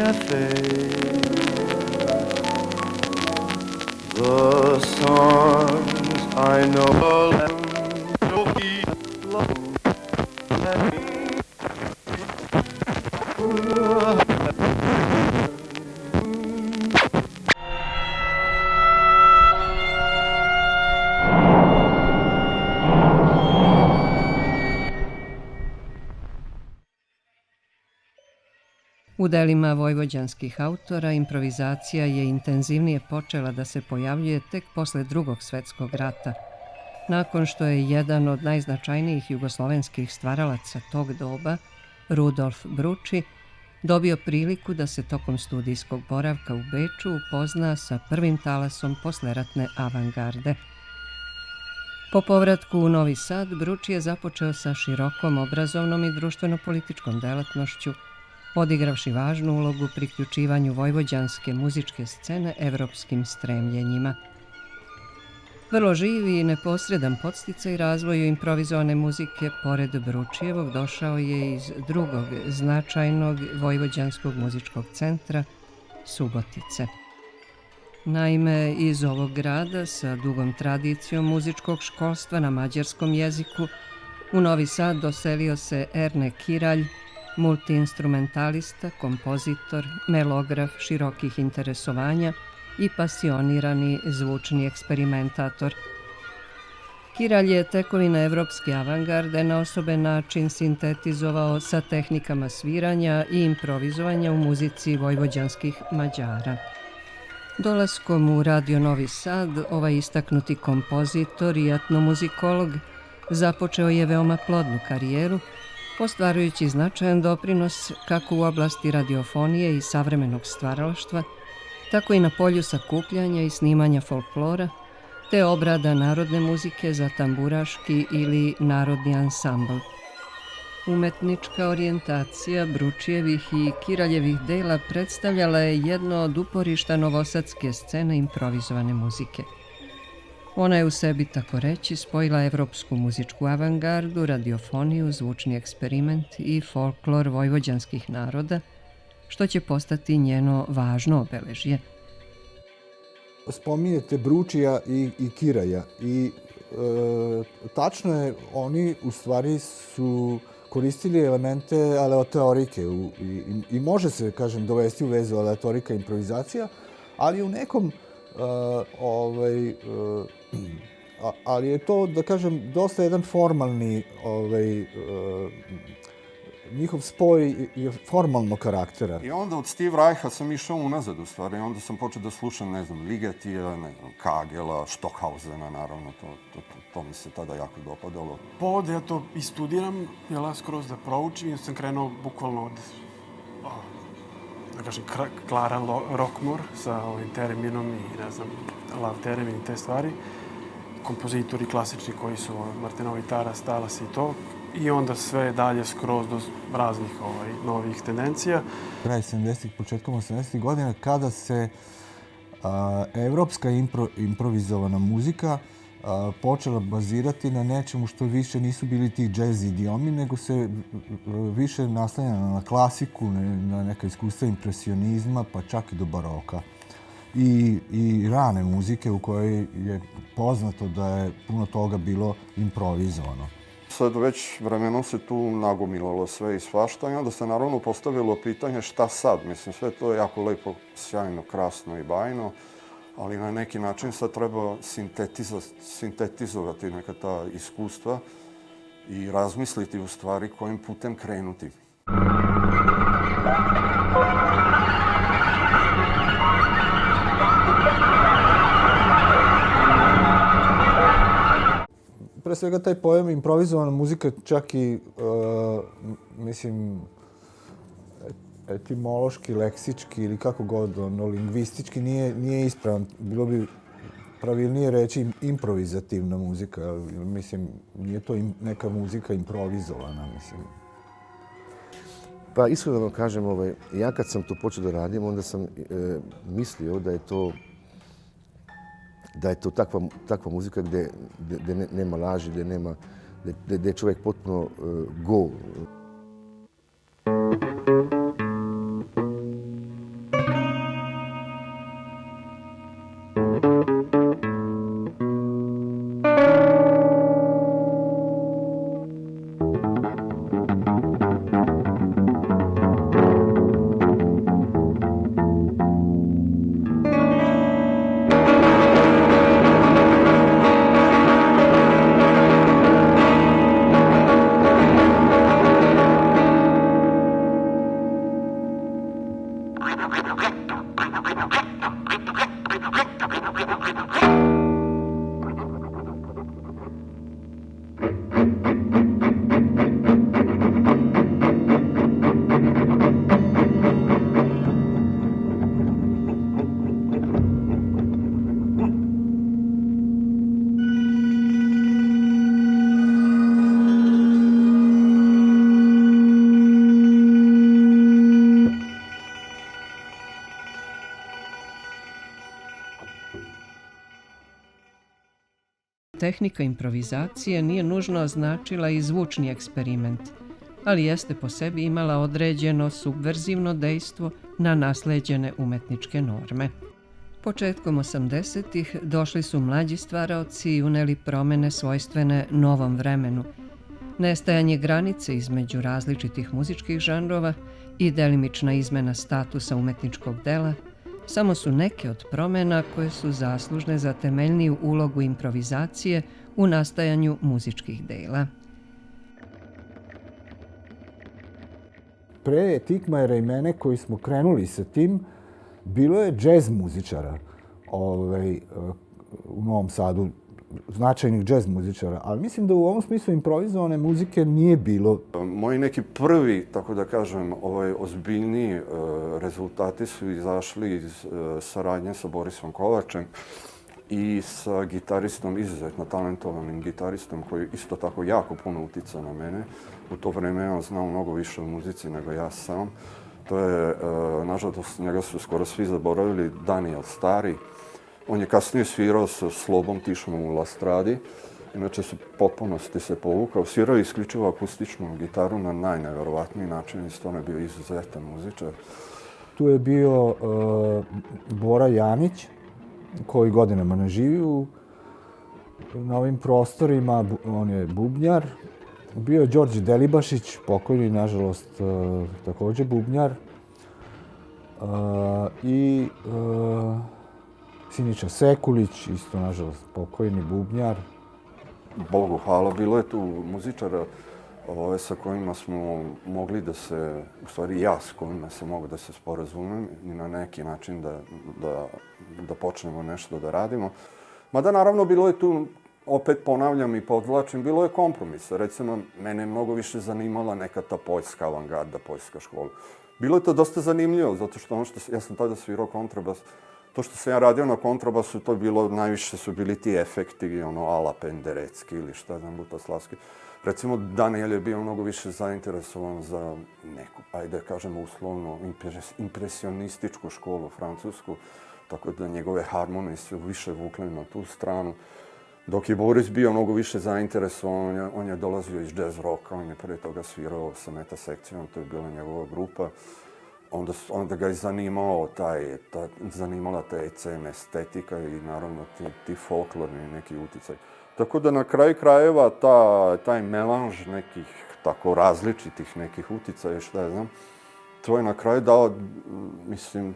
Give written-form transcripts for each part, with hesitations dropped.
cafe. The songs I know will be love. U delima vojvođanskih autora improvizacija je intenzivnije počela da se pojavljuje tek posle Drugog svetskog rata, nakon što je jedan od najznačajnijih jugoslovenskih stvaralaca tog doba, Rudolf Bruči, dobio priliku da se tokom studijskog boravka u Beču upozna sa prvim talasom posleratne avangarde. Po povratku u Novi Sad, Bruči je započeo sa širokom obrazovnom i društveno-političkom delatnošću, odigravši važnu ulogu pri priključivanju vojvođanske muzičke scene evropskim stremljenjima. Vrlo živi i neposredan podsticaj razvoju improvizovane muzike pored Bručijevog došao je iz drugog značajnog vojvođanskog muzičkog centra, Subotice. Naime, iz ovog grada sa dugom tradicijom muzičkog školstva na mađarskom jeziku u Novi Sad doselio se Erne Kiralj, multiinstrumentalista, kompozitor, melograf širokih interesovanja i pasionirani zvučni eksperimentator. Kiralj je tekovine evropske avangarde na osoben način sintetizovao sa tehnikama sviranja i improvizovanja u muzici vojvođanskih Mađara. Dolaskom u Radio Novi Sad, ovaj istaknuti kompozitor i etnomuzikolog započeo je veoma plodnu karijeru, ostvarujući značajan doprinos kako u oblasti radiofonije i savremenog stvaralaštva, tako i na polju sakupljanja i snimanja folklora, te obrada narodne muzike za tamburaški ili narodni ansambl. Umetnička orijentacija Bručijevih i Kiraljevih dela predstavljala je jedno od uporišta novosadske scene improvizovane muzike. Ona je u sebi, tako reći, spojila evropsku muzičku avangardu, radiofoniju, zvučni eksperiment i folklor vojvođanskih naroda, što će postati njeno važno obeležje. Spominjete Bručija i Kiralja i tačno je, oni u stvari su koristili elemente aleatorike i može se, kažem, dovesti u vezu aleatorika i improvizacija, ali u nekom ali je to, da kažem, dosta jedan formalni njihov spoj je formalnog karaktera. I onda od Steve Reicha sam išao unazad u stvari. Onda sam počeo da slušam, ne znam, Ligetija, ne znam, Kagela, Stockhausena, naravno, to mi se tada jako dopadalo. Povod ja to i studiram, skroz da proučim, jer sam krenuo bukvalno od, da kažem, Clara Rockmore sa ovim tereminom i, ne znam, Lav Teremin i te stvari. Kompozitori klasični koji su Martinovi Taras, Talas i to. I onda sve dalje skroz do raznih novih tendencija. Kraj 70-ih, početkom 80-ih godina, kada se evropska improvizovana muzika počela bazirati na nečemu što više nisu bili ti džez idiomi, nego se više naslanjala na klasiku, na neka iskustva impresionizma, pa čak i do baroka. I rane muzike u kojoj je poznato da je puno toga bilo improvizovano. Sad već vremenom se tu nagomilalo sve i svašta i onda se naravno postavilo pitanje šta sad. Mislim, sve to je jako lepo, sjajno, krasno i bajno, ali na neki način sad treba sintetizovati neka ta iskustva i razmisliti u stvari kojim putem krenuti. Pre svega taj pojam improvizovana muzika čak i, mislim, etimološki, leksički ili kako god, lingvistički nije ispravan. Bilo bi pravilnije reći improvizativna muzika. Mislim, nije to neka muzika improvizovana, mislim. Pa iskreno vam kažem, ja kad sam to počeo da radim, onda sam mislio da je to takva muzika gde nema laži, gde je čovjek potpuno go. tehnika improvizacije nije nužno značila i zvučni eksperiment, ali jeste po sebi imala određeno subverzivno dejstvo na nasleđene umetničke norme. Početkom 80-ih došli su mlađi stvaraoci i uneli promene svojstvene novom vremenu. Nestajanje granice između različitih muzičkih žanrova i delimična izmena statusa umetničkog dela samo su neke od promena koje su zaslužne za temeljniju ulogu improvizacije u nastajanju muzičkih dela. Pre Tikmajera i mene koji smo krenuli sa tim, bilo je džez muzičara u Novom Sadu, značajnih džez muzičara, ali mislim da u ovom smislu improvizovane muzike nije bilo. Moji neki prvi, tako da kažem, ozbiljniji rezultati su izašli iz saradnje sa Borisom Kovačem i sa gitaristom, izuzetno talentovanim gitaristom koji isto tako jako puno uticao na mene. U to vreme on znao mnogo više o muzici nego ja sam. To je, nažalost, njega su skoro svi zaboravili, Daniel Stari. On je kasnije svirao sa Slobom Tišom u Lastradi. Inače su potpunosti se povukao. Svirao je isključivo akustičnu gitaru na najneverovatniji način i stvarno je bio izuzetan muzičar. Tu je bio Bora Janić, koji godinama ne živi na ovim prostorima. On je bubnjar. Bio je Đorđe Delibašić, pokojni, nažalost, također bubnjar. I Siniša Sekulić, isto, nažalost, pokojni bubnjar. Bogu hvala, bilo je tu muzičara sa kojima smo mogli da se, u stvari ja s kojima sam mogao da se sporazumem i na neki način da počnemo nešto da radimo. Mada naravno bilo je tu, opet ponavljam i podvlačim, bilo je kompromisa. Recimo, mene je mnogo više zanimala neka ta poljska avangarda, poljska škola. Bilo je to dosta zanimljivo, zato što ja sam tada svirao kontrabas. To što sam ja radio na kontrabasu, to bilo, najviše su bili ti efekti, ala Penderecki ili šta znam, Butaslavski. Recimo, Daniel je bio mnogo više zainteresovan za neku, ajde kažemo uslovno, impresionističku školu francusku, tako da njegove harmonije su više vukle na tu stranu. Dok je Boris bio mnogo više zainteresovan, on je dolazio iz jazz rocka, on je prije toga svirao sa Meta sekcijom, to je bila njegova grupa. Onda ga je zanimala ta ECM estetika i naravno ti folklorni neki uticaj. Tako da na kraju krajeva taj melanž nekih tako različitih nekih uticaja, šta ja znam, to je na kraju dao, mislim,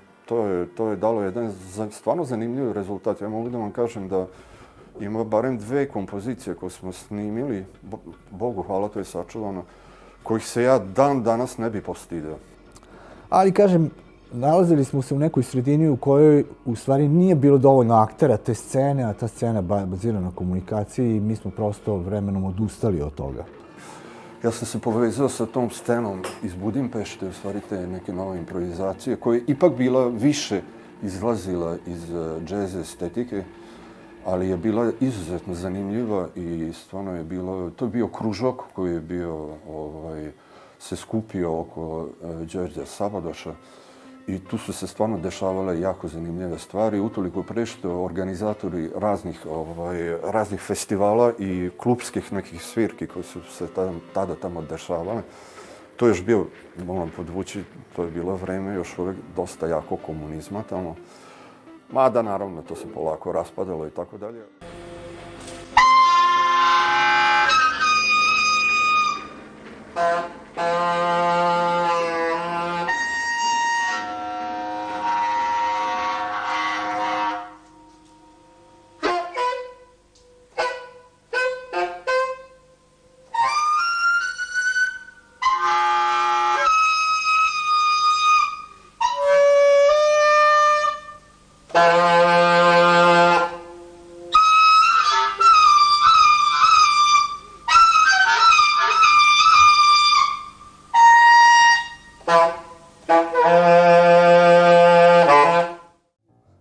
to je dalo jedan stvarno zanimljiv rezultat. Ja mogu da vam kažem da ima barem 2 kompozicije koje smo snimili, Bogu hvala, to je sačuvano, kojih se ja dan danas ne bi postidio. Ali, kažem, nalazili smo se u nekoj sredini u kojoj u stvari nije bilo dovoljno aktera te scene, a ta scena bazira na komunikaciji i mi smo prosto vremenom odustali od toga. Ja sam se povezao sa tom scenom iz Budimpešte, u stvari te neke nove improvizacije, koja je ipak bila više izlazila iz džez estetike, ali je bila izuzetno zanimljiva i stvarno je bilo, to je bio kružok koji je bio, se skupio oko Đorđa Sabadoša i tu su se stvarno dešavale jako zanimljive stvari. Utoliko pre što organizatori raznih festivala i klubskih nekih svirki koji su se tada tamo dešavale, to je još bio, moram podvući, to je bilo vreme još uvijek dosta jako komunizma tamo. Mada naravno to se polako raspadalo i tako dalje.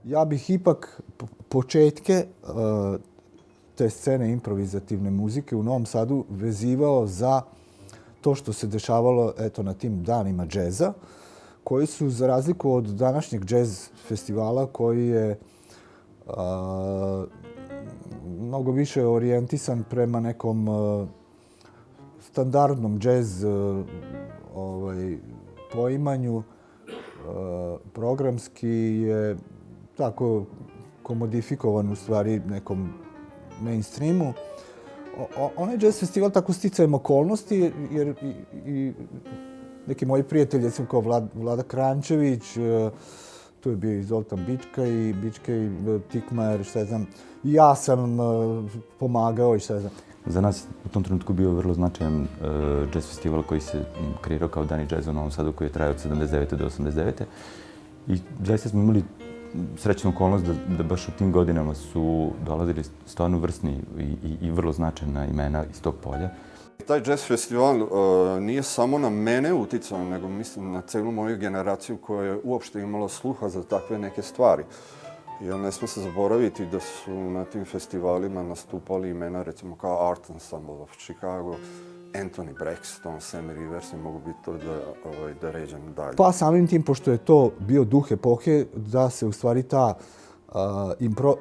Ja bih ipak početke te scene improvizativne muzike u Novom Sadu vezivao za to što se dešavalo na tim danima džeza, koji su, za razliku od današnjeg džez festivala, koji je mnogo više orijentisan prema nekom standardnom džez poimanju. Programski je tako komodifikovan u stvari nekom mainstreamu. Onaj jazz festival tako sticajem okolnosti, jer i neki moji prijatelji, recimo kao Vlada Krančević, tu je bio i Zoltan Bička i Tikmajer, šta znam. I ja sam pomagao i šta znam. Za nas u tom trenutku bio vrlo značajan jazz festival koji se kreirao kao Dani džeza u Novom Sadu, koji je trajao od 79. do 89. I zaista smo imali srećnu okolnost da baš u tim godinama su dolazili stvarno vrsni i vrlo značajna imena iz tog polja. Taj jazz festival nije samo na mene uticao, nego mislim na celu moju generaciju koja je uopšte imala sluha za takve neke stvari. Jer ne sme se zaboraviti da su na tim festivalima nastupali imena recimo kao Art Ensemble of Chicago, Anthony Braxton, Sammy Rivers i mogu biti to da ređem dalje. Pa samim tim, pošto je to bio duh epohe, da se u stvari ta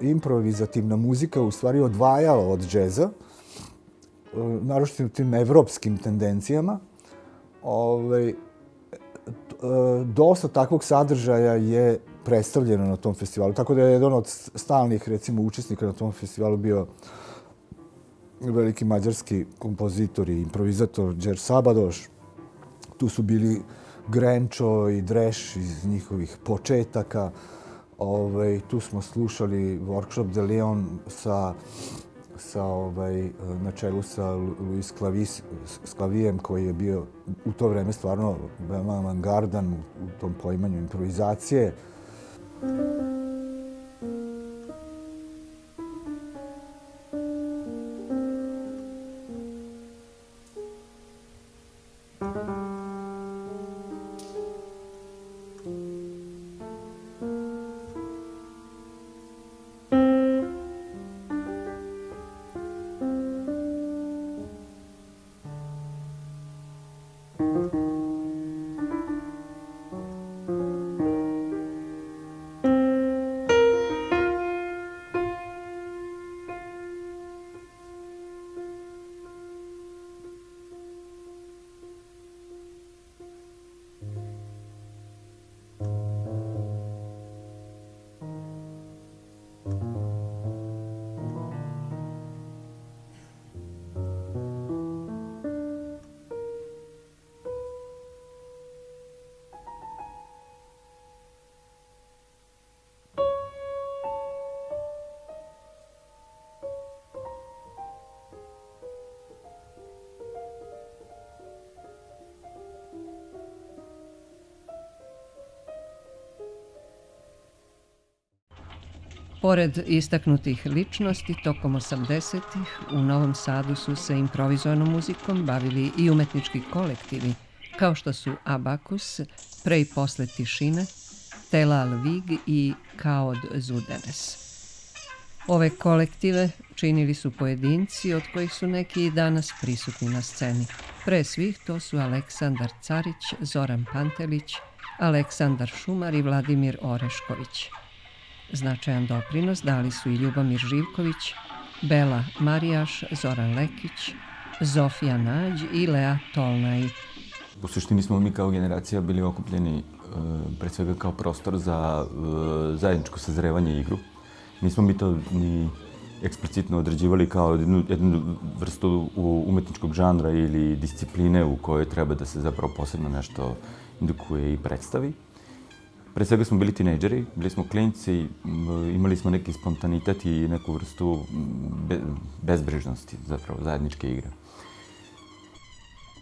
improvizativna muzika u stvari odvajala od džeza, naročito u tim evropskim tendencijama. Dosta takvog sadržaja je predstavljeno na tom festivalu. Tako da je jedan od stalnih, recimo, učesnika na tom festivalu bio veliki mađarski kompozitor i improvizator Đer Sabadoš. Tu su bili Grenčo i Dreš iz njihovih početaka. Tu smo slušali Workshop de Leon na čelu sa Luis Clavijem, koji je bio u to vreme stvarno veoma avangardan u tom poimanju improvizacije. Pored istaknutih ličnosti, tokom 80-ih u Novom Sadu su se improvizovanom muzikom bavili i umetnički kolektivi, kao što su Abakus, Pre i posle tišine, Telal Vig i Kaod Zudenes. Ove kolektive činili su pojedinci, od kojih su neki i danas prisutni na sceni. Pre svih to su Aleksandar Carić, Zoran Pantelić, Aleksandar Šumar i Vladimir Orešković. Značajan doprinos dali su i Ljubomir Živković, Bela Marijaš, Zoran Lekić, Zofija Nađ i Lea Tolnaj. U suštini smo mi kao generacija bili okupljeni pre svega kao prostor za zajedničko sazrevanje i igru. Nismo mi to ni eksplicitno određivali kao jednu vrstu umetničkog žanra ili discipline u kojoj treba da se zapravo posebno nešto indukuje i predstavi. Pre svega smo bili tinejdžeri, bili smo klinci, imali smo neki spontanitet i neku vrstu bezbrižnosti, zapravo zajedničke igre.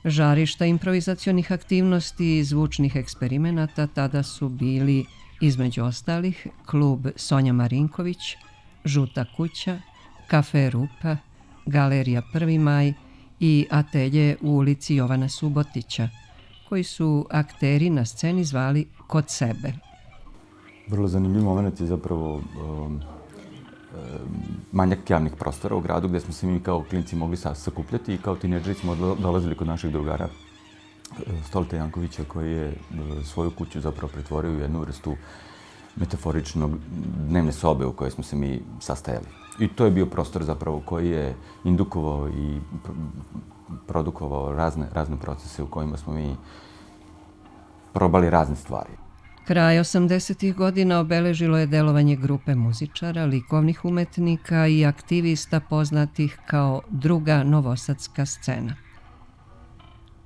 Žarišta improvizacionih aktivnosti i zvučnih eksperimenata tada su bili, između ostalih, klub Sonja Marinković, Žuta kuća, Kafe Rupa, Galerija 1. maj i atelje u ulici Jovana Subotića, koji su akteri na sceni zvali Kod sebe. Vrlo zanimljiv moment je zapravo manjak javnih prostora u gradu gde smo se mi kao klinci mogli sakupljati i kao tinejdžeri smo dolazili kod naših drugara Stoleta Jankovića, koji je svoju kuću zapravo pretvorio u jednu vrstu metaforično dnevne sobe u kojoj smo se mi sastajali. I to je bio prostor zapravo koji je indukovao i produkovao razne procese u kojima smo mi probali razne stvari. Kraj 80. godina obeležilo je delovanje grupe muzičara, likovnih umetnika i aktivista poznatih kao druga novosadska scena.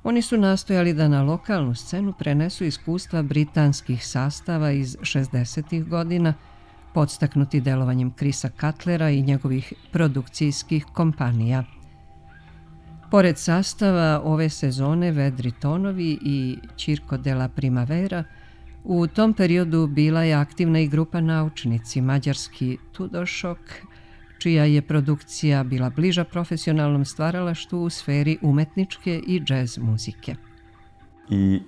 Oni su nastojali da na lokalnu scenu prenesu iskustva britanskih sastava iz 60. godina, podstaknuti delovanjem Chrisa Cutlera i njegovih produkcijskih kompanija. Pored sastava ove sezone Vedri tonovi i Circo della Primavera, u tom periodu bila je aktivna i grupa naučnici, mađarski Tudošok, čija je produkcija bila bliža profesionalnom stvaralaštvu u sferi umetničke i džez muzike. I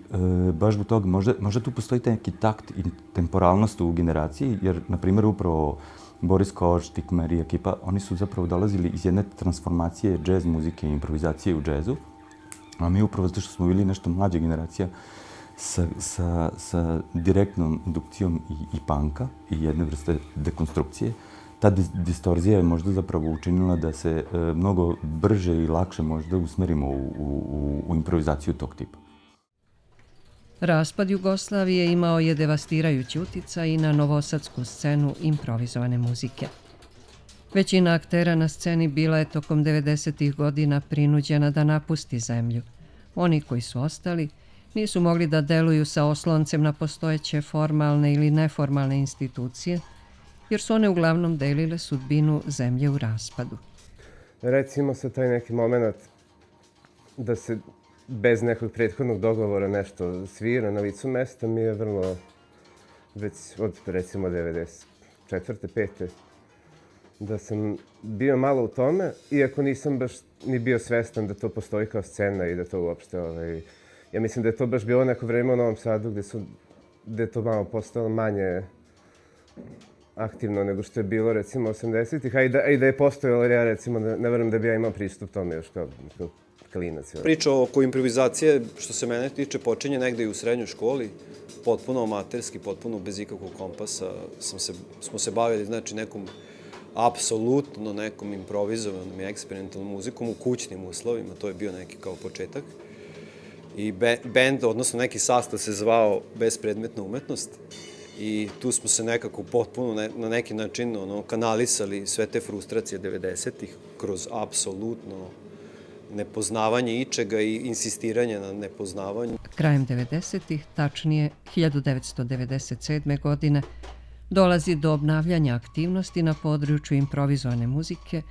baš zbog toga možda tu postoji neki takt i temporalnost u generaciji, jer, na primjer, upravo Boris Koč, Tikmer i ekipa, oni su zapravo dolazili iz jedne transformacije džez muzike i improvizacije u džezu, a mi upravo zato što smo bili nešto mlađa generacija sa direktnom indukcijom i punka i jedne vrste dekonstrukcije, ta distorzija je možda zapravo učinila da se mnogo brže i lakše možda usmerimo u improvizaciju tog tipa. Raspad Jugoslavije imao je devastirajući uticaj i na novosadsku scenu improvizovane muzike. Većina aktera na sceni bila je tokom 90. godina prinuđena da napusti zemlju. Oni koji su ostali nisu mogli da deluju sa osloncem na postojeće formalne ili neformalne institucije, jer su one uglavnom delile sudbinu zemlje u raspadu. Recimo sa taj neki moment da se bez nekog prethodnog dogovora nešto svira na licu mesta mi je vrlo, već od recimo 94. 5. da sam bio malo u tome, iako nisam baš ni bio svestan da to postoji kao scena i da to uopšte, ja mislim da je to baš bilo neko vreme u Novom Sadu gde je to malo postalo manje aktivno nego što je bilo recimo 80-ih, a i da je postojalo, ja recimo ne verujem da bi ja imao pristup tome još kao klinac. Priča oko improvizacije, što se mene tiče, počinje negde i u srednjoj školi, potpuno amaterski, potpuno bez ikakvog kompasa. Smo se bavili, znači, apsolutno nekom improvizovanom i eksperimentalnom muzikom u kućnim uslovima, to je bio neki kao početak. I bend, odnosno neki sastav se zvao Bespredmetna umetnost i tu smo se nekako potpuno na neki način kanalisali sve te frustracije 90-ih kroz apsolutno nepoznavanje ičega i insistiranje na nepoznavanju. Krajem 90-ih, tačnije 1997. godine, dolazi do obnavljanja aktivnosti na području improvizovane muzike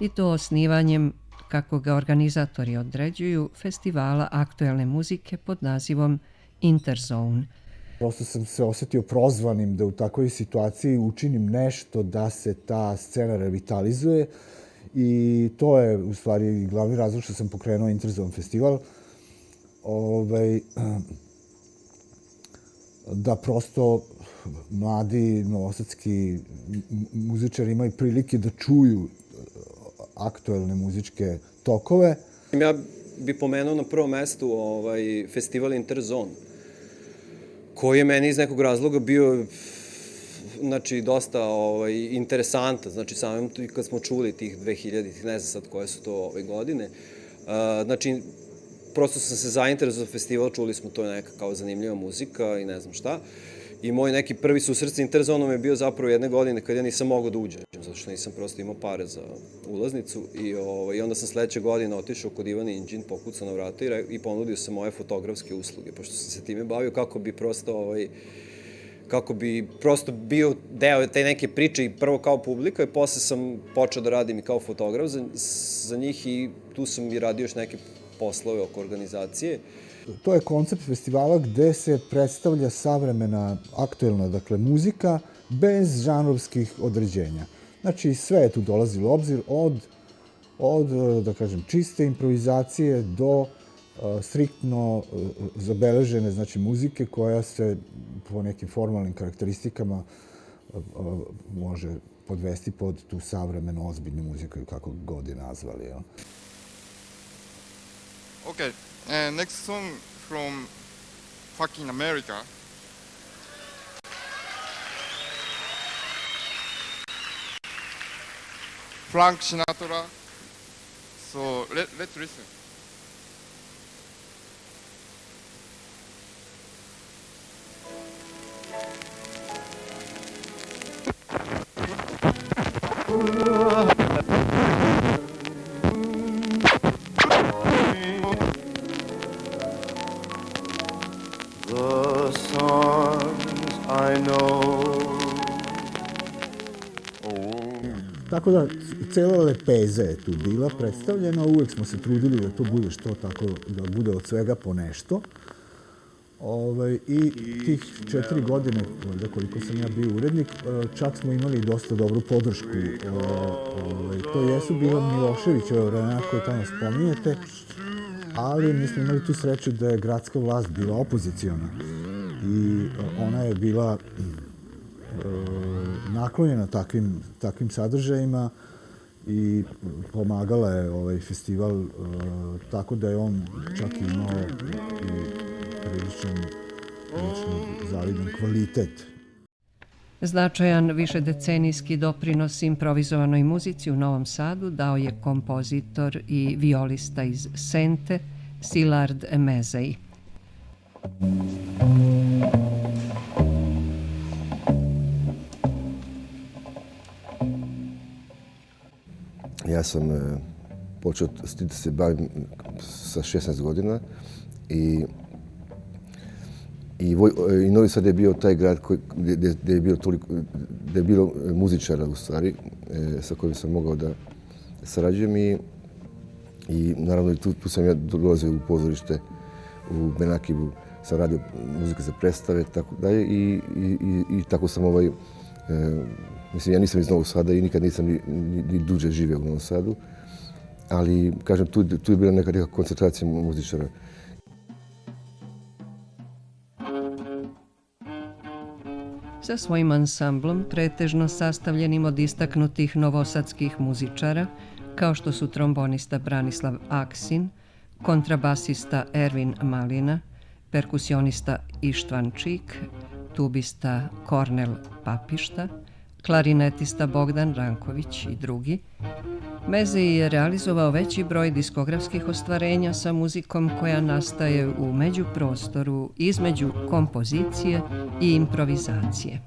i to osnivanjem, kako ga organizatori određuju, festivala aktuelne muzike pod nazivom Interzone. Prosto sam se osetio prozvanim da u takvoj situaciji učinim nešto da se ta scena revitalizuje i to je u stvari glavni razlog što sam pokrenuo Interzone festival. Da prosto mladi novosadski muzičari imaju prilike da čuju aktuelne muzičke tokove. Ja bih pomenuo na prvom mestu festival Interzone, koji je meni iz nekog razloga bio dosta interesantan. Znači, samim kad smo čuli tih 2000-ih, ne znam sad koje su to godine, znači, prosto sam se zainteresovao za festival, čuli smo to je neka kao zanimljiva muzika i ne znam šta. I moj neki prvi susret sa Interzonom je bio zapravo jedne godine kad ja nisam mogao da uđem, zato što nisam prosto imao pare za ulaznicu. I onda sam sledeće godine otišao kod Ivana Inđin, pokucao na vrata i ponudio sam moje fotografske usluge, pošto sam se time bavio kako bi prosto bio deo te neke priče i prvo kao publika i posle sam počeo da radim i kao fotograf za njih i tu sam i radio još neke poslove oko organizacije. To je koncept festivala gde se predstavlja savremena, aktuelna, muzika bez žanrovskih određenja. Znači, sve je tu dolazilo u obzir od da kažem, čiste improvizacije do striktno zabeležene, znači, muzike koja se po nekim formalnim karakteristikama može podvesti pod tu savremenu, ozbiljnu muziku, kako god je nazvali. Okay, next song from fucking America. Frank Sinatra. So let's listen. The songs I know. Tako da, cijela lepeza je tu bila predstavljena, uvek smo se trudili da to bude što tako, da bude od svega po nešto. I tih 4 godine, koliko sam ja bio urednik, čak smo imali dosta dobru podršku. To jesu bila Miloševićeva vremena koje tamo spominjete, ali mi smo imali tu sreću da je gradska vlast bila opoziciona i ona je bila naklonjena takvim sadržajima i pomagala je ovaj festival tako da je on čak imao i prilično zavidan kvalitet. Značajan višedecenijski doprinos improvizovanoj muzici u Novom Sadu dao je kompozitor i violista iz Sente, Szilárd Mezei. Ja sam počeo s tim da se bavim sa 16 godina i Novi Sad je bio taj grad gdje je bilo muzičara u stvari sa kojim sam mogao da sarađujem i naravno tu sam ja dolazio u pozorište u Benakivu, sam radio muzike za predstave tako dalje i tako sam mislim, ja nisam iz Novog Sada i nikad nisam ni duže živeo u Novom Sadu, ali, kažem, tu je bila neka koncentracija muzičara. Sa svojim ansamblom, pretežno sastavljenim od istaknutih novosadskih muzičara, kao što su trombonista Branislav Aksin, kontrabasista Ervin Malina, perkusionista Ištvan Čik, tubista Kornel Papišta, klarinetista Bogdan Ranković i drugi, Mezei je realizovao veći broj diskografskih ostvarenja sa muzikom koja nastaje u međuprostoru između kompozicije i improvizacije.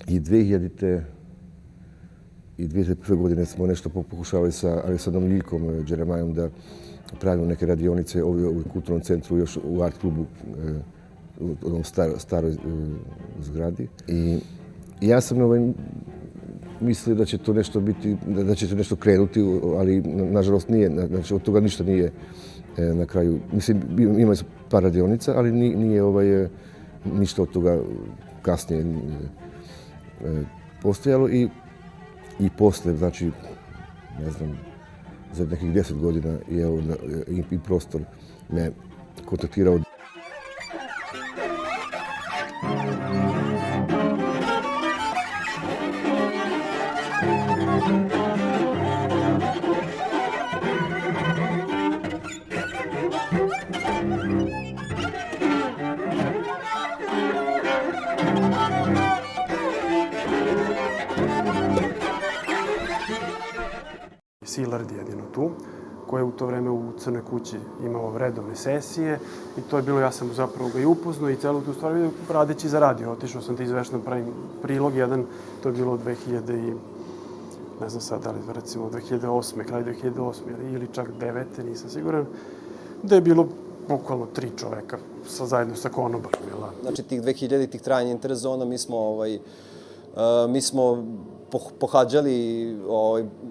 I 2000. i 2001. godine smo nešto pokušavali sa Aleksandrom Ljiljkom, Džeremajom, da pravimo neke radionice u kulturnom centru, još u art klubu, u onom staroj zgradi. I ja sam mislio da će to nešto biti, da će to nešto krenuti, ali nažalost nije, znači od toga ništa nije na kraju. Mislim, imali su par radionica, ali nije ništa od toga kasnije postojalo i posle, znači, ne znam, za nekih 10 godina je i prostor me kontaktirao. Szilárd jedino tu, koji je u to vreme u Crnoj kući imao redovne sesije i to je bilo, ja sam zapravo ga i upoznao i celu tu stvar vidio radeći za radio. Otišao sam ti izvešno pravim prilog jedan, to je bilo 2000 i ne znam sad da li recimo 2008. kraj 2008. ili čak 2009. nisam siguran, da je bilo bukvalno 3 čoveka zajedno sa konobarom. Znači tih 2000-ih trajanja interzona mi smo pohađali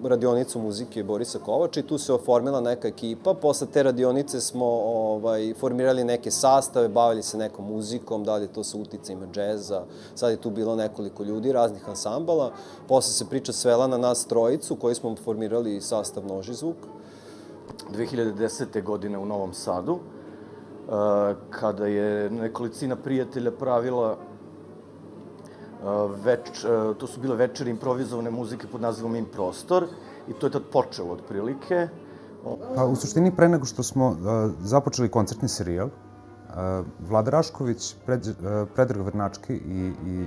radionicu muzike Borisa Kovača i tu se oformila neka ekipa. Posle te radionice smo formirali neke sastave, bavili se nekom muzikom, da li je to sa uticajima džeza. Sad je tu bilo nekoliko ljudi, raznih ansambala. Posle se priča svela na nas trojicu koji smo formirali sastav Noži zvuk. 2010. godine u Novom Sadu kada je nekolicina prijatelja pravila to su bile večeri improvizovane muzike pod nazivom Improstor i to je tad počelo otprilike. Pa u suštini pre nego što smo započeli koncertni serijal, Vlada Rašković, Predrag Vrnački i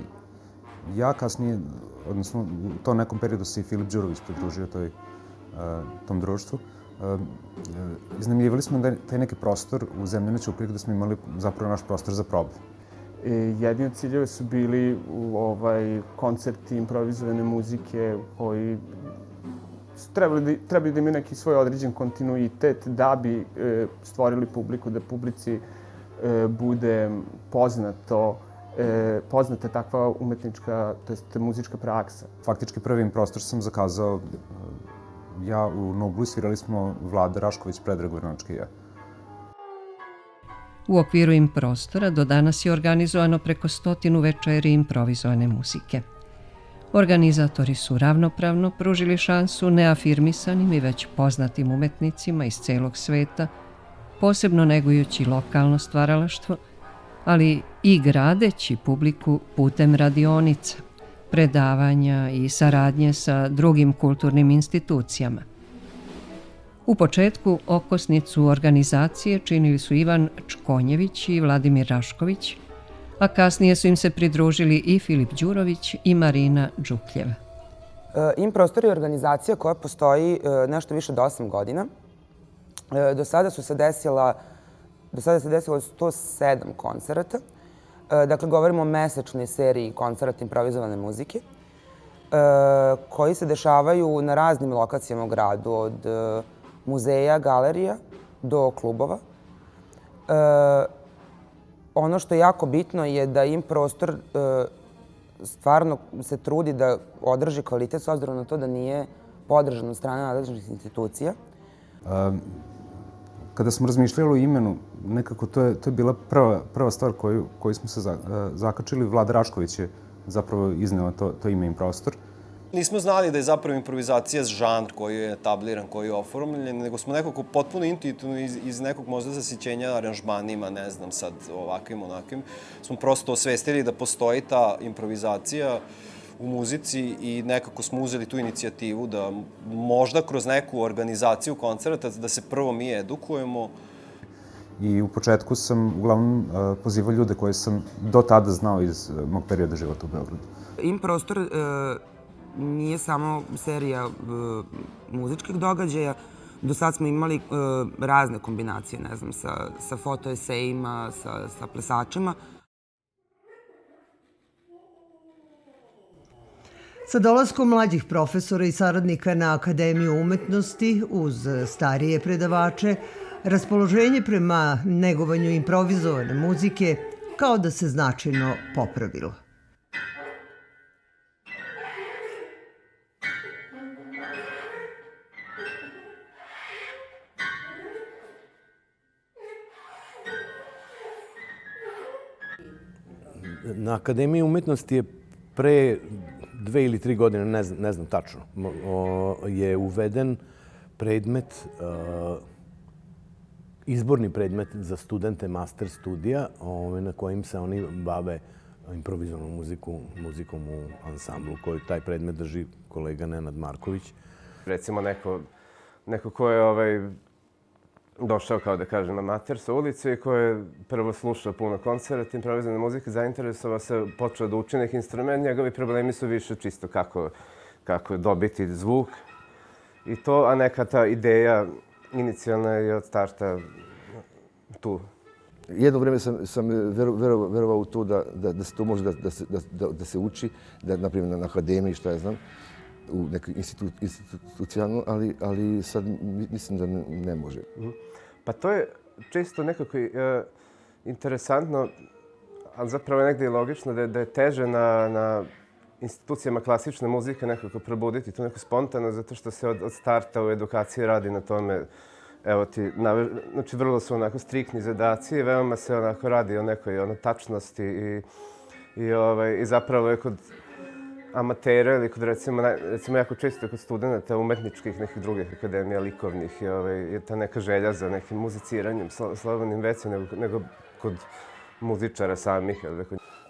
ja kasnije, odnosno u tom nekom periodu se i Filip Đurović pridružio tom društvu. Iznajmljivali smo taj neki prostor u Zemljane ćuprije gde smo imali zapravo naš prostor za probu. Jedni od ciljeva su bili koncerti improvizovane muzike koji trebali da imaju neki svoj određen kontinuitet da bi stvorili publiku, da publici bude poznata takva umetnička, to jest muzička praksa. Faktički prvi Improstor sam zakazao ja u Noblu i svirali smo Vlada Rašković, Predrag Vrnački i ja. U okviru Improstora do danas je organizovano preko 100 večeri improvizovane muzike. Organizatori su ravnopravno pružili šansu neafirmisanim i već poznatim umetnicima iz celog sveta, posebno negujući lokalno stvaralaštvo, ali i gradeći publiku putem radionica, predavanja i saradnje sa drugim kulturnim institucijama. U početku okosnicu organizacije činili su Ivan Čkonjević i Vladimir Rašković, a kasnije su im se pridružili i Filip Đurović i Marina Đukljeva. Improstor je organizacija koja postoji nešto više od 8 godina. Do sada se desilo 107 koncerata. Dakle, govorimo o mesečnoj seriji koncerata improvizovane muzike koji se dešavaju na raznim lokacijama u gradu, od muzeja, galerija do klubova. Ono što je jako bitno je da Improstor stvarno se trudi da održi kvalitet s obzirom na to da nije podržan od strane nadležnih institucija. Kada smo razmišljali o imenu, nekako to je bila prva stvar koju smo se zakačili. Vlada Rašković je zapravo izneo to ime Improstor. Nismo znali da je zapravo improvizacija žanr koji je etabliran, koji je oformljen, nego smo nekako potpuno intuitivno iz nekog možda zasićenja aranžmanima, ne znam sad ovakvim, onakvim, smo prosto osvestili da postoji ta improvizacija u muzici i nekako smo uzeli tu inicijativu da možda kroz neku organizaciju koncerta da se prvo mi edukujemo. I u početku sam uglavnom pozivao ljude koje sam do tada znao iz mog perioda života u Beogradu. Improstor nije samo serija muzičkih događaja. Do sad smo imali razne kombinacije, ne znam, sa fotoesejima, sa plesačima. Sa dolaskom mlađih profesora i saradnika na Akademiju umetnosti uz starije predavače, raspoloženje prema negovanju improvizovane muzike kao da se značajno popravilo. Na Akademiji umetnosti je pre 2 ili 3 godine, ne znam tačno, je uveden predmet, izborni predmet za studente master studija na kojim se oni bave improvizovanom muzikom u ansamblu, koji taj predmet drži kolega Nenad Marković. Recimo neko ko je došao, kao da kažem, amater sa ulice i ko je prvo slušao puno koncerta improvizovane muzike, zainteresovao se, počeo da uči neki instrument, njegovi problemi su više čisto kako dobiti zvuk i to, a neka ta ideja inicijalna je od starta tu. Jedno vreme sam verovao u to da se to može da se uči, na primjer na akademiji, šta ja znam, u nekoj institucionalno, ali sad mislim da ne može. Pa to je čisto nekako interesantno, ali zapravo negdje je logično da je teže na institucijama klasične muzike nekako probuditi to neko spontano, zato što se od starta u edukaciji radi na tome. Evo ti, znači vrlo su onako striktni zadaci i veoma se onako radi o nekoj tačnosti i zapravo je amatera ili kod recimo jako često kod studenta umetničkih nekih drugih akademija, likovnih, je ta neka želja za nekim muziciranjem, slobodnim većem nego kod muzičara samih.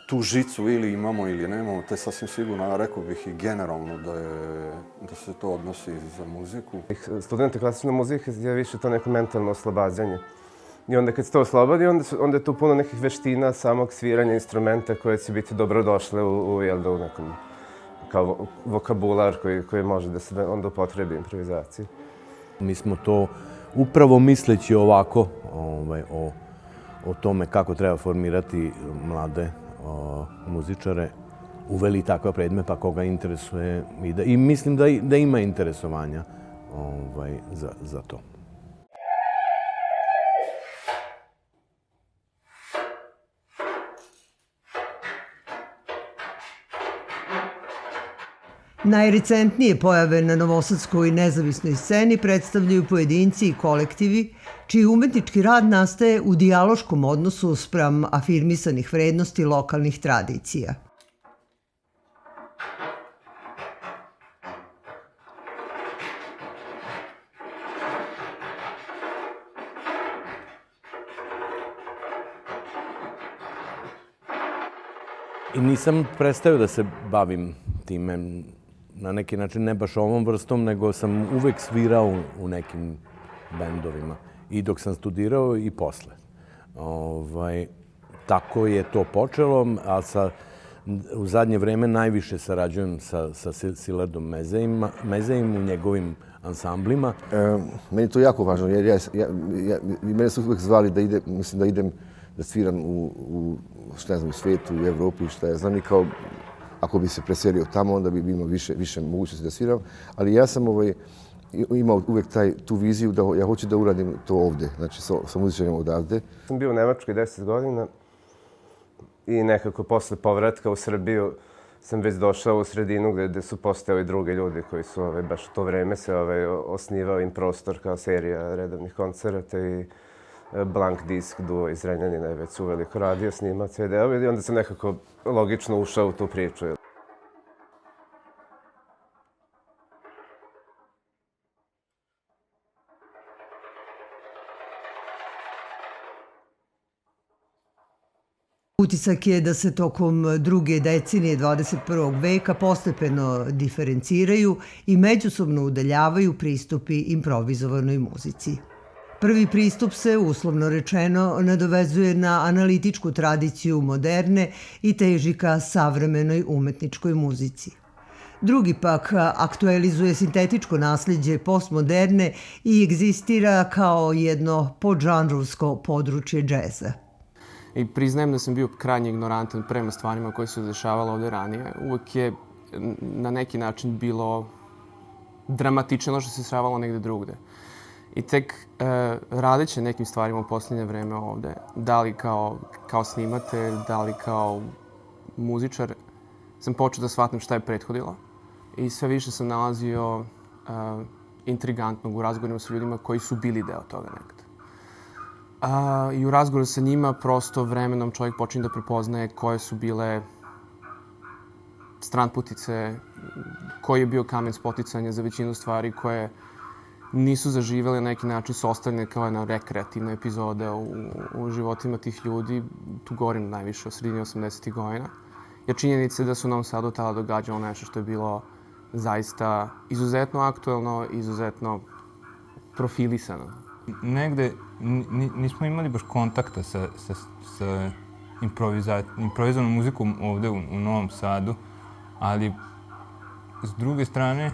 Tu žicu ili imamo ili nemamo, te sasvim sigurno, a rekao bih i generalno da se to odnosi za muziku. Studenti klasične muzike je više to neko mentalno oslobađanje. I onda kad se to oslobodi, onda je tu puno nekih veština samog sviranja instrumenta koje će biti dobrodošle u nekom kao vokabular koji može da se onda upotrebi improvizaciji. Mi smo to upravo misleći ovako o tome kako treba formirati mlade muzičare, uveli takva predmet, pa koga interesuje ide. I mislim da ima interesovanja za to. Najrecentnije pojave na novosadskoj nezavisnoj sceni predstavljaju pojedinci i kolektivi, čiji umetnički rad nastaje u dijaloškom odnosu spram afirmisanih vrednosti lokalnih tradicija. I nisam prestao da se bavim time, na neki način ne baš ovom vrstom, nego sam uvek svirao u nekim bendovima. I dok sam studirao i posle. Tako je to počelo, a u zadnje vreme najviše sarađujem sa Silardom Mezejim u njegovim ansamblima. Meni je to jako važno, jer mene su uvek zvali da idem, mislim da idem da sviram u svetu, u Evropi, šta ja znam, i kao ako bi se preselio tamo, onda bi imao više mogućnosti da sviram. Ali ja sam imao uvek tu viziju da ja hoću da uradim to ovde, znači sa muzičarima odavde. Sam bio u Nemačkoj 10 godina i nekako posle povratka u Srbiju sam već došao u sredinu gde su postojali drugi ljudi koji su baš u to vreme se osnivao im prostor kao serija redovnih koncerata i Blank Disk duo iz Renjanina je već uveliko radio, snimao CD-ove i onda sam nekako logično ušao u tu priču. Utisak je da se tokom druge decenije 21. veka postepeno diferenciraju i međusobno udaljavaju pristupi improvizovanoj muzici. Prvi pristup se, uslovno rečeno, nadovezuje na analitičku tradiciju moderne i teži ka savremenoj umetničkoj muzici. Drugi pak aktualizuje sintetičko nasljeđe postmoderne i egzistira kao jedno podžanrovsko područje džeza. I priznajem da sam bio krajnje ignorantan prema stvarima koje su dešavale ovde ranije. Uvek je na neki način bilo dramatično što se dešavalo negde drugde. I tek radeći nekim stvarima u posljednje vreme ovde, da li kao snimatelj, da li kao muzičar, sam počeo da shvatim šta je prethodilo. I sve više sam nalazio intrigantnog u razgovorima sa ljudima koji su bili deo toga nekada. I u razgovoru sa njima prosto vremenom čovjek počinje da prepoznaje koje su bile stranputice, koji je bio kamen spoticanja za većinu stvari koje nisu zaživele na neki način, su ostavljene kao jedna rekreativna epizoda u životima tih ljudi. Tu govorim najviše o sredini 80. godina. Jer činjenica je da su u Novom Sadu tada događalo nešto što je bilo zaista izuzetno aktuelno, izuzetno profilisano. Negde nismo imali baš kontakta sa improvizovanom muzikom ovde u Novom Sadu, ali s druge strane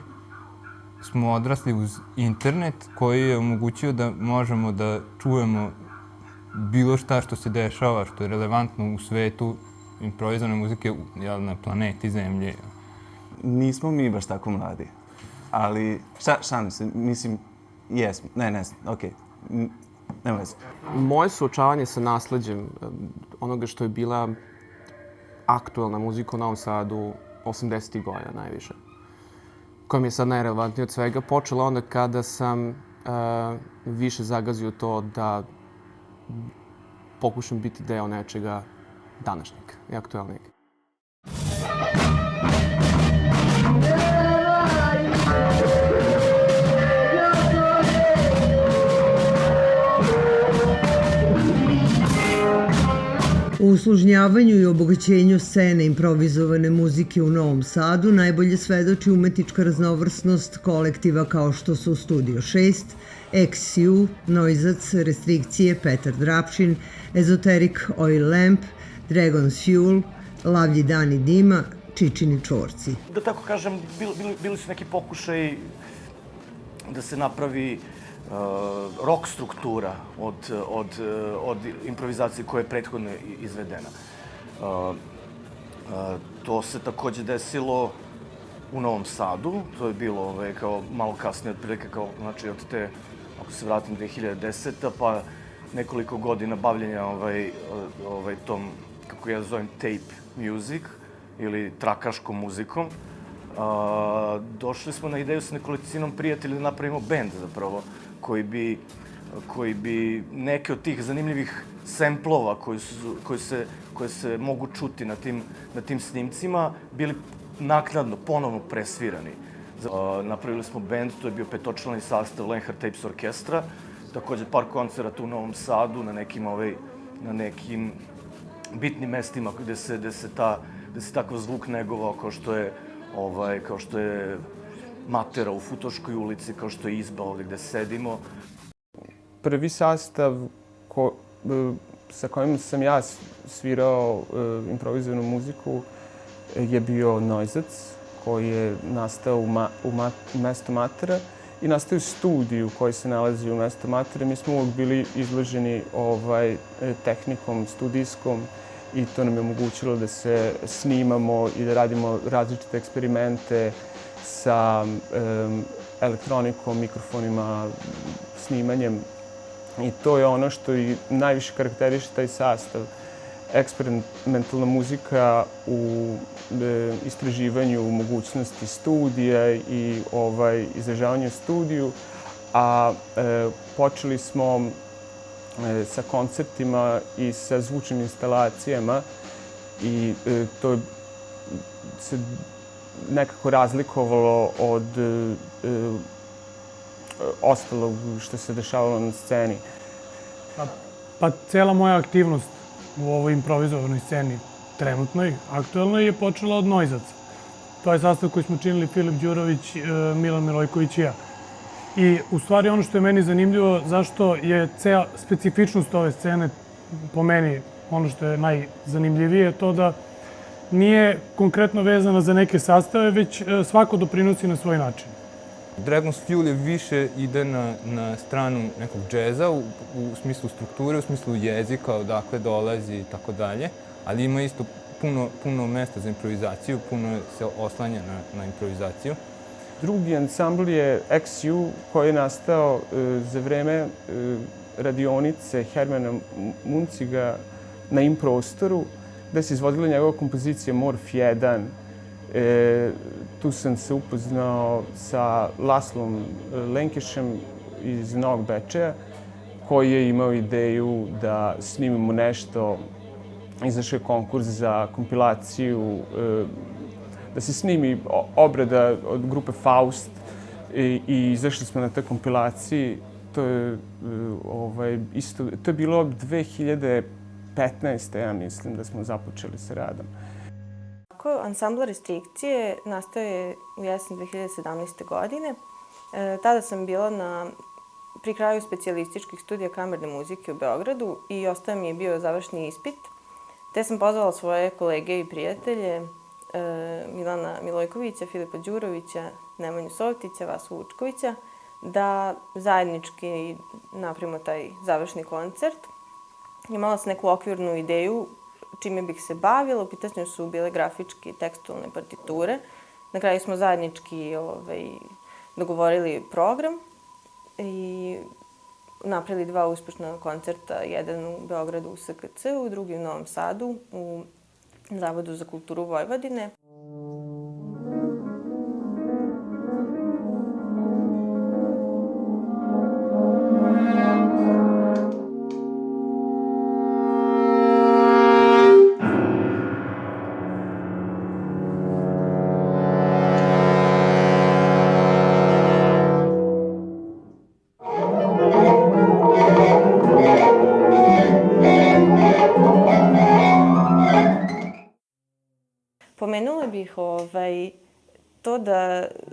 smo odrasli uz internet koji je omogućio da možemo da čujemo bilo šta što se dešava, što je relevantno u svetu improvizovane muzike na planeti Zemlje. Nismo mi baš tako mladi, ali šalim se, mislim, jesmo. Ne znam, okej. Nema veze. Moje suočavanje sa nasleđem onoga što je bila aktuelna muzika u Novom Sadu 80. godina najviše, koja mi je sad najrelevantnija od svega, počela onda kada sam više zagazio to da pokušam biti deo nečega današnjeg i aktuelnijeg. uslužnjavanju i obogaćenju scene improvizovane muzike u Novom Sadu najbolje svedoči umetnička raznovrsnost kolektiva kao što su Studio 6, XU, Noizac, Restrikcije, Petar Drapšin, Ezoteric Oil Lamp, Dragon's Fuel, Lavlji dani dima, Čičini čvorci. Da tako kažem, bili su neki pokušaj da se napravi rock struktura od improvizacije koja je prethodno izvedena. To se takođe desilo u Novom Sadu, to je bilo kao malo kasnije, otprilike kao, znači od te, ako se vratim, 2010. pa nekoliko godina bavljenja tom, kako ja zovem, tape music ili trakaškom muzikom. Došli smo na ideju sa nekolicinom prijatelja da napravimo bend zapravo, koji bi neke od tih zanimljivih semplova koje se mogu čuti na tim snimcima bili naknadno, ponovno presvirani. Napravili smo bend, to je bio petočlani sastav Lenhard Tapes orkestra, takođe par koncerata u Novom Sadu na nekim bitnim mestima gde se takav zvuk negovao, kao što je Matera u Futoškoj ulici, kao što je Izba ovde gde sedimo. Prvi sastav sa kojim sam ja svirao improvizovanu muziku je bio Noizac, koji je nastao u mestu Matera i nastao u studiju koji se nalazi u mestu Matera. Mi smo uvijek bili izloženi tehnikom studijskom i to nam je omogućilo da se snimamo i da radimo različite eksperimente sa elektronikom, mikrofonima, snimanjem. I to je ono što i najviše karakteriše taj sastav. Eksperimentalna muzika u istraživanju mogućnosti studija i izražavanju studiju, a počeli smo sa koncertima i sa zvučnim instalacijama i to se nekako razlikovalo od ostalog što se dešavalo na sceni. Pa cela moja aktivnost u ovoj improvizovanoj sceni trenutnoj, aktuelnoj, je počela od Noizaca. To je sastav koji smo činili Filip Đurović, Milan Milojković i ja. I u stvari ono što je meni zanimljivo, zašto je cela specifičnost ove scene po meni ono što je najzanimljivije, je to da nije konkretno vezana za neke sastave, već svako doprinosi na svoj način. Dragon's Fuel je više ide na stranu nekog džeza u smislu strukture, u smislu jezika, odakle dolazi i tako dalje, ali ima isto puno mesta za improvizaciju, puno se oslanja na improvizaciju. Drugi ansambl je XU koji je nastao za vreme radionice Hermana Munciga na Improstoru, gde se izvodila njegova kompozicija Morf 1. Tu sam se upoznao sa Laslom Lenkešem iz Novog Bečeja, koji je imao ideju da snimimo nešto. Izašao je konkurs za kompilaciju, da se snimi obrada od grupe Faust i izašli smo na toj kompilaciji. To je bilo 2015. ja mislim da smo započeli sa radom. Ansambl Restrikcije nastao je u jesen 2017. godine. Tada sam bila pri kraju specijalističkih studija kamerne muzike u Beogradu i ostao mi je bio završni ispit. Te sam pozvala svoje kolege i prijatelje, Milana Milojkovića, Filipa Đurovića, Nemanju Sovtića, Vasu Vučkovića, da zajednički napravimo taj završni koncert. Imala sam neku okvirnu ideju čime bih se bavila. U pitanju su bile grafičke i tekstualne partiture. Na kraju smo zajednički dogovorili program i napravili 2 uspešna koncerta. Jedan u Beogradu u SKC-u, drugi u Novom Sadu u Zavodu za kulturu Vojvodine.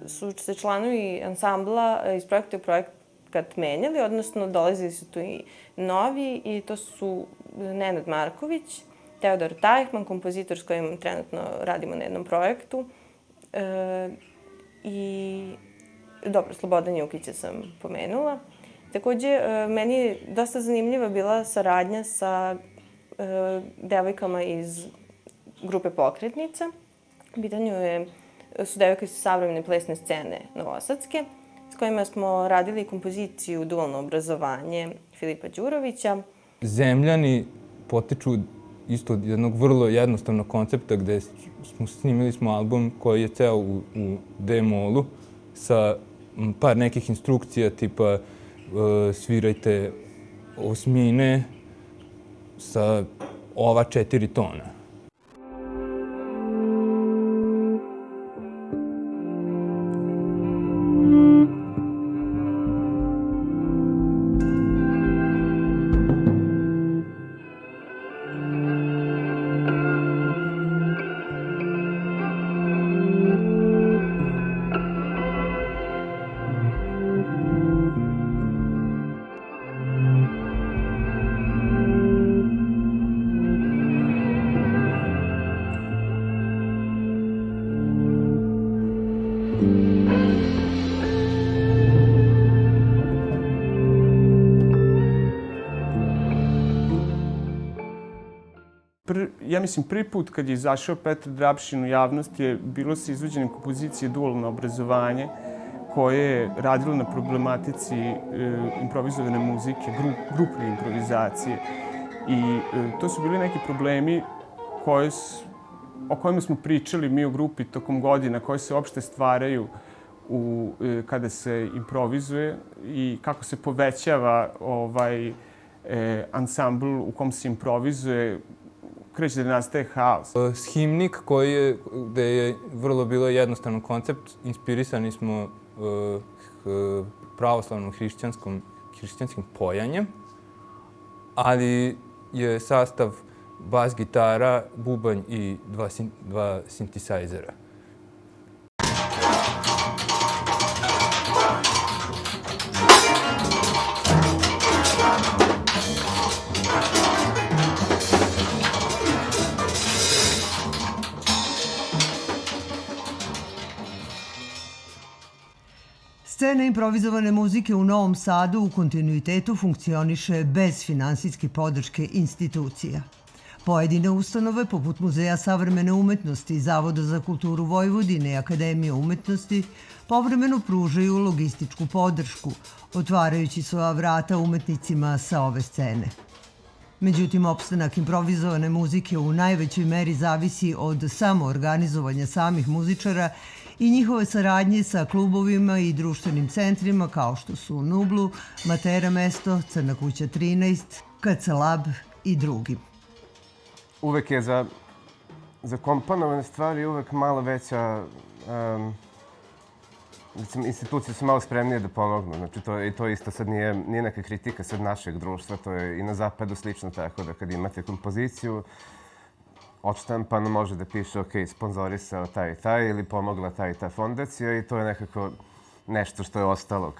su se članovi ansambla iz projekta u projekat menjali, odnosno dolazili su tu i novi i to su Nenad Marković, Teodor Tajhman, kompozitor s kojim trenutno radimo na jednom projektu, i dobro, Slobodan Jukića sam pomenula. Takođe, meni je dosta zanimljiva bila saradnja sa devojkama iz grupe Pokretnica. U pitanju su devojke sa savremene plesne scene novosadske, s kojima smo radili kompoziciju Dualno obrazovanje Filipa Đurovića. Zemljani potiču isto od jednog vrlo jednostavnog koncepta gde snimili smo album koji je ceo u D-molu sa par nekih instrukcija tipa svirajte osmine sa ova 4 tona. Ja mislim, prvi put kad je izašao Petar Drapšin u javnost je bilo sa izvođenjem kompozicije Dualno obrazovanje, koje je radilo na problematici improvizovane muzike, grupne improvizacije. I to su bili neki problemi o kojima smo pričali mi u grupi tokom godina, koje se uopšte stvaraju kada se improvizuje i kako se povećava ansambl u kom se improvizuje, kreće da nastaje haos. Himnik gde je vrlo bilo jednostavan koncept, inspirisani smo pravoslavnom hrišćanskim pojanjem, ali je sastav bas gitara, bubanj i dva sintisajzera. Scena improvizovane muzike u Novom Sadu u kontinuitetu funkcioniše bez finansijske podrške institucija. Pojedine ustanove, poput Muzeja savremene umetnosti, Zavoda za kulturu Vojvodine i Akademije umetnosti, povremeno pružaju logističku podršku, otvarajući svoja vrata umetnicima sa ove scene. Međutim, opstanak improvizovane muzike u najvećoj meri zavisi od samoorganizovanja samih muzičara i njihove saradnje sa klubovima i društvenim centrima kao što su Nublu, Matera mesto, Crna kuća 13, KC Lab i drugi. Uvek je za komponovane stvari uvek malo veća... Institucije su malo spremnije da pomognu. Znači, to isto sad nije neka kritika sad našeg društva. To je i na zapadu slično tako da kad imate kompoziciju, odštampano može da piše ok, sponzorisao taj i taj ili pomogla ta i ta fondacija i to je nekako nešto što je ostalo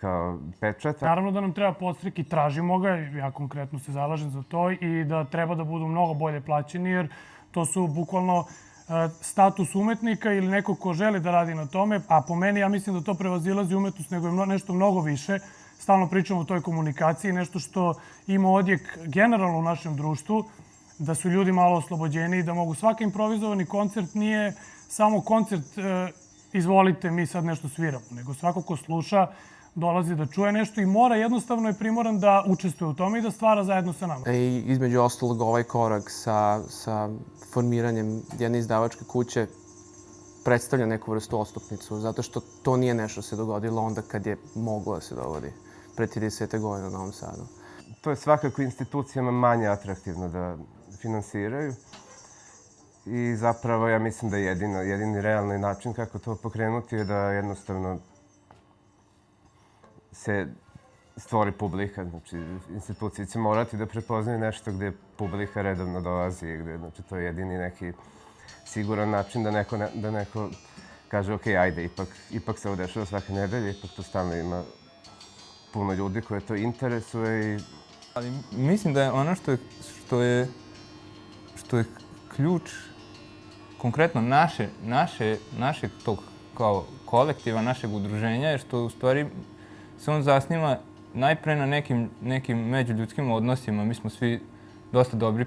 kao pečat. Naravno da nam treba podstrek i tražimo ga, ja konkretno se zalažem za to i da treba da budu mnogo bolje plaćeni jer to su bukvalno status umetnika ili neko ko želi da radi na tome, a po meni ja mislim da to prevazilazi umetnost nego je nešto mnogo više. Stalno pričamo o toj komunikaciji, nešto što ima odjek generalno u našem društvu, da su ljudi malo oslobođeni i da mogu svaki improvizovani koncert nije samo koncert izvolite mi sad nešto sviramo, nego svako ko sluša dolazi da čuje nešto i jednostavno je primoran da učestvuje u tome i da stvara zajedno sa nama. I između ostalog ovaj korak sa formiranjem jedne izdavačke kuće predstavlja neku vrstu odstupnicu, zato što to nije nešto se dogodilo onda kad je moglo da se dogodi pre 30 godina u Novom Sadu. To je svakako institucijama manje atraktivno da finansiraju i zapravo ja mislim da jedini realni način kako to pokrenuti je da jednostavno se stvori publika. Znači, institucije će morati da prepoznaju nešto gde publika redovno dolazi i gde, znači, to je jedini neki siguran način da neko kaže, ok, ajde, ipak se ovo dešava svake nedelje, ipak to stalno ima puno ljudi koje to interesuje i... Ali mislim da je ono što je ključ konkretno našeg tog kao kolektiva, našeg udruženja, je što u stvari se on zasniva najpre na nekim međuljudskim odnosima. Mi smo svi dosta dobri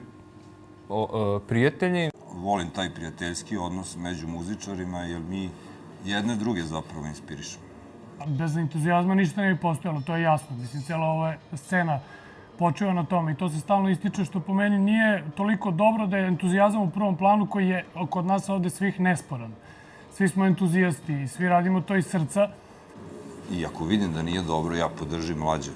prijatelji. Volim taj prijateljski odnos među muzičarima jer mi jedne druge zapravo inspirišemo. Bez entuzijazma ništa ne bi postojalo, to je jasno. Mislim, cijela ova scena počeva na tome i to se stalno ističe, što po meni nije toliko dobro da je entuzijazam u prvom planu koji je kod nas ovde svih nesporan. Svi smo entuzijasti i svi radimo to iz srca. I ako vidim da nije dobro, ja podržim mlađe.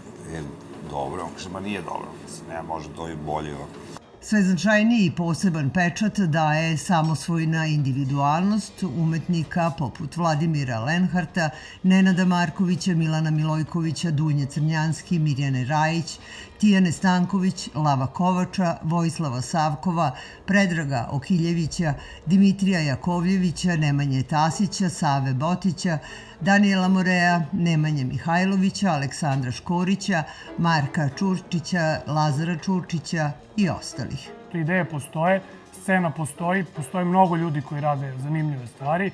Dobro, on kaže, ma nije dobro, ne može, to je bolje ovako. Sve značajniji i poseban pečat daje samosvojna individualnost umetnika poput Vladimira Lenharta, Nenada Markovića, Milana Milojkovića, Dunje Crnjanski, Mirjane Rajić, Tijane Stanković, Lava Kovača, Vojislava Savkova, Predraga Okiljevića, Dimitrija Jakovljevića, Nemanje Tasića, Save Botića, Danijela Morea, Nemanje Mihajlovića, Aleksandra Škorića, Marka Čurčića, Lazara Čurčića i ostalih. Ideje postoje, scena postoji, postoje mnogo ljudi koji rade zanimljive stvari.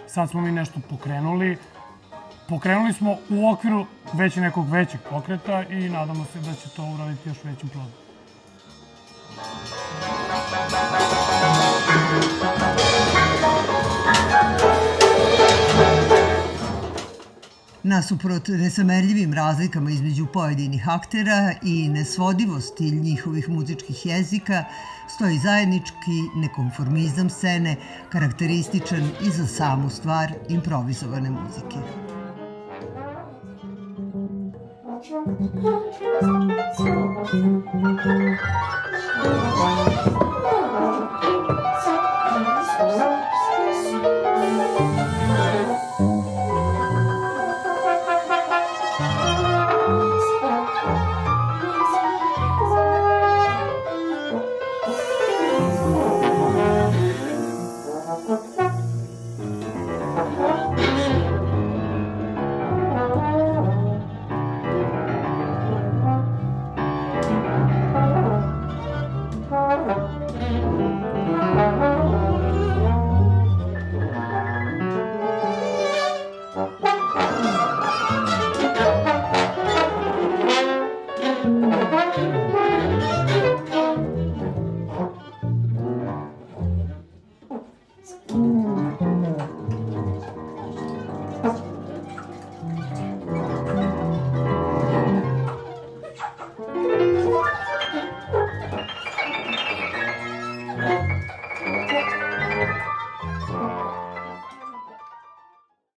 Sad smo mi nešto pokrenuli. Pokrenuli smo u okviru već nekog većeg pokreta i nadamo se da će to uraditi još većim plodom. Nasuprot nesamerljivim razlikama između pojedinih aktera i nesvodivosti njihovih muzičkih jezika, stoji zajednički nekonformizam scene, karakterističan i za samu stvar improvizovane muzike. Thank you.